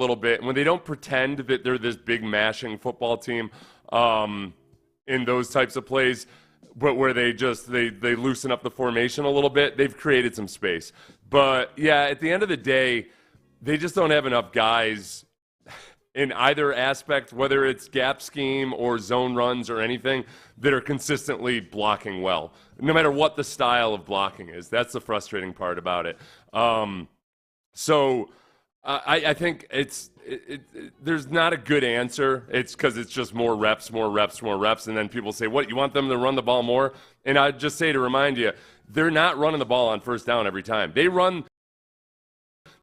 little bit, when they don't pretend that they're this big mashing football team in those types of plays, but where they loosen up the formation a little bit, they've created some space. But yeah, at the end of the day, they just don't have enough guys in either aspect, whether it's gap scheme or zone runs or anything, that are consistently blocking well, no matter what the style of blocking is. That's the frustrating part about it. So I think there's not a good answer. It's because it's just more reps. And then people say, what, you want them to run the ball more? And I'd just say, to remind you, they're not running the ball on first down every time. They run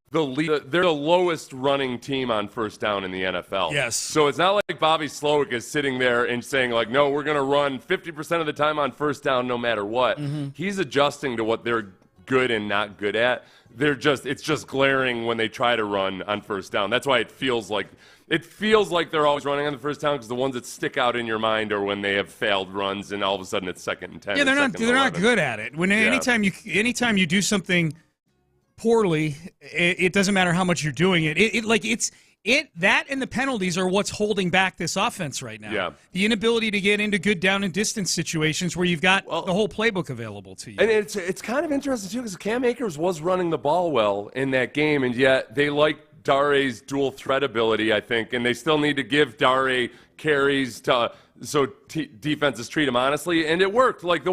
they're the lowest running team on first down in the NFL. Yes. So it's not like Bobby Slowick is sitting there and saying, like, no, we're going to run 50% of the time on first down no matter what. Mm-hmm. He's adjusting to what they're good and not good at. It's just glaring when they try to run on first down. That's why it feels like they're always running on the first down, because the ones that stick out in your mind are when they have failed runs and all of a sudden it's 2nd and 10. Yeah, they're not good at it. Anytime you do something poorly, it doesn't matter how much you're doing it. That and the penalties are what's holding back this offense right now. Yeah. The inability to get into good down and distance situations where you've got the whole playbook available to you. And it's kind of interesting too, because Cam Akers was running the ball well in that game, and yet they like Dare's dual threat ability, I think, and they still need to give Dare carries so defenses treat him honestly, and it worked. Like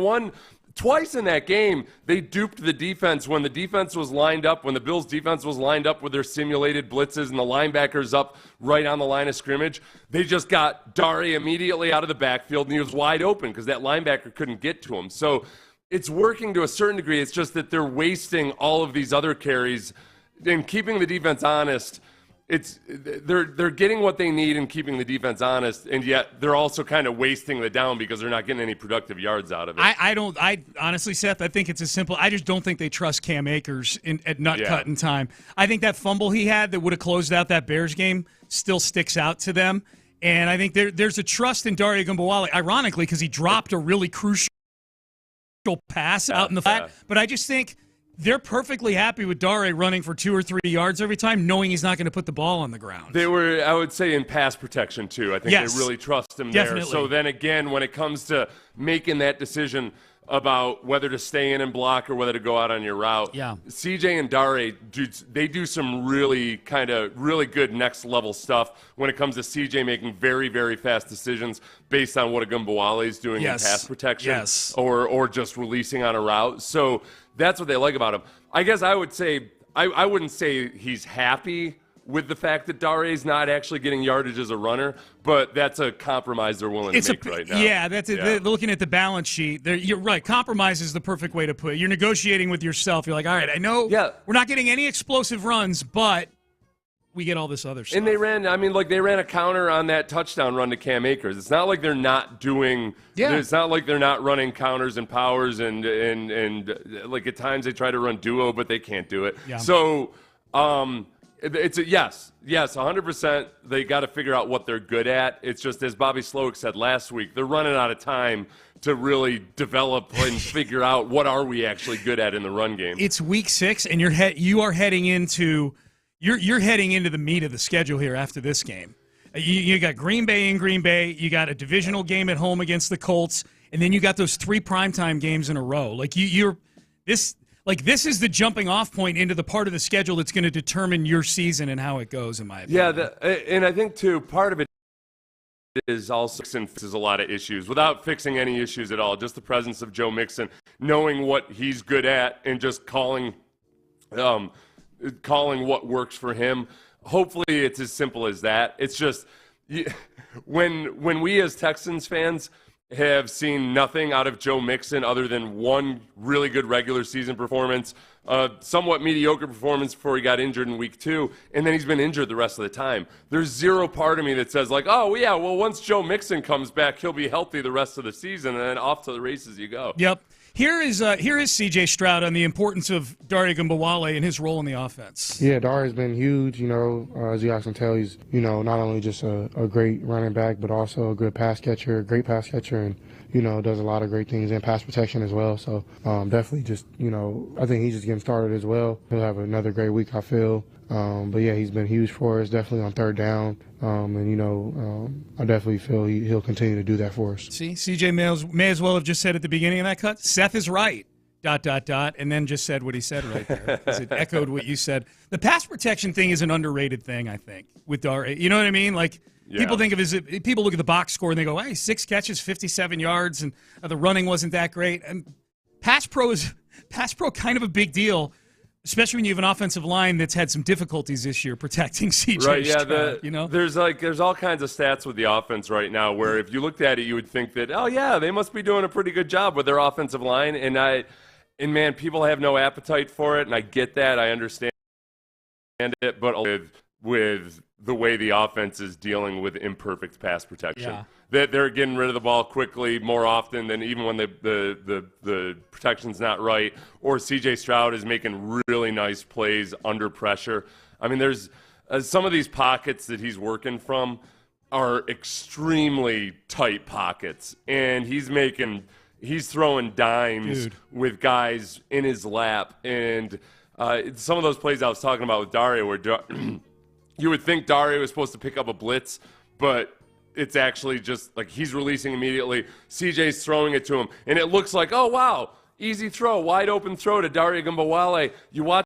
twice in that game, they duped the defense when the defense was lined up, when the Bills' defense was lined up with their simulated blitzes and the linebackers up right on the line of scrimmage. They just got Dare immediately out of the backfield, and he was wide open because that linebacker couldn't get to him. So it's working to a certain degree. It's just that they're wasting all of these other carries and keeping the defense honest. They're getting what they need and keeping the defense honest, and yet they're also kind of wasting the down because they're not getting any productive yards out of it. I honestly, Seth, I think it's as simple. I just don't think they trust Cam Akers at nut cutting time. I think that fumble he had that would have closed out that Bears game still sticks out to them, and I think there's a trust in Dare Ogunbowale, ironically, because he dropped a really crucial pass out in the flat. But I just think they're perfectly happy with Dare running for 2 or 3 yards every time, knowing he's not going to put the ball on the ground. They were, I would say, in pass protection, too. I think they really trust him there. So then again, when it comes to making that decision about whether to stay in and block or whether to go out on your route, CJ and Dare, they do some really good next-level stuff when it comes to CJ making very, very fast decisions based on what Ogunbowale is doing in pass protection or just releasing on a route. So that's what they like about him. I guess I would say I wouldn't say he's happy with the fact that Dare's not actually getting yardage as a runner, but that's a compromise they're willing to make right now. Yeah, that's it. Yeah. Looking at the balance sheet, you're right. Compromise is the perfect way to put it. You're negotiating with yourself. You're like, all right, I know we're not getting any explosive runs, but we get all this other stuff. And they ran a counter on that touchdown run to Cam Akers. It's not like they're not doing it's not like they're not running counters and powers and like at times they try to run duo, but they can't do it. Yeah. So it's a yes, 100%. They got to figure out what they're good at. It's just, as Bobby Slowick said last week, they're running out of time to really develop and figure out what are we actually good at in the run game. It's week 6, and you are heading into you're heading into the meat of the schedule here after this game. You got Green Bay in Green Bay. You got a divisional game at home against the Colts, and then you got those 3 primetime games in a row. Like this is the jumping off point into the part of the schedule that's going to determine your season and how it goes, in my opinion. Yeah, and I think, too, part of it is also fixes a lot of issues without fixing any issues at all. Just the presence of Joe Mixon, knowing what he's good at and just calling what works for him. Hopefully it's as simple as that. It's just when we as Texans fans have seen nothing out of Joe Mixon other than one really good regular season performance, somewhat mediocre performance before he got injured in week 2, and then he's been injured the rest of the time. There's zero part of me that says, like, oh, yeah, well, once Joe Mixon comes back, he'll be healthy the rest of the season, and then off to the races you go. Yep. Here is C.J. Stroud on the importance of Dare Ogunbowale and his role in the offense. Yeah, Dare's been huge. As you guys can tell, he's not only just a great running back, but also a good pass catcher, great pass catcher, and does a lot of great things in pass protection as well. So definitely just I think he's just getting started as well. He'll have another great week, I feel. But yeah, he's been huge for us, definitely on third down. I definitely feel he'll continue to do that for us. See, CJ may as well have just said at the beginning of that cut, Seth is right, ... and then just said what he said right there, because it echoed what you said. The pass protection thing is an underrated thing, I think, with Dare. You know what I mean? Like, people think of it as, people look at the box score and they go, hey, 6 catches, 57 yards, and the running wasn't that great. And pass pro kind of a big deal, especially when you have an offensive line that's had some difficulties this year protecting CJ. Right, yeah. Stroud, There's all kinds of stats with the offense right now where if you looked at it, you would think that, oh yeah, they must be doing a pretty good job with their offensive line. And man, people have no appetite for it, and I get that, I understand it, but with the way the offense is dealing with imperfect pass protection, that they're getting rid of the ball quickly more often than even when the protection's not right, or C.J. Stroud is making really nice plays under pressure. I mean, there's some of these pockets that he's working from are extremely tight pockets, and he's throwing dimes with guys in his lap, and some of those plays I was talking about with Dario where you would think Dario was supposed to pick up a blitz, but it's actually just like he's releasing immediately. CJ's throwing it to him, and it looks like, oh, wow, easy throw, wide open throw to Dario Gumbawale. You watch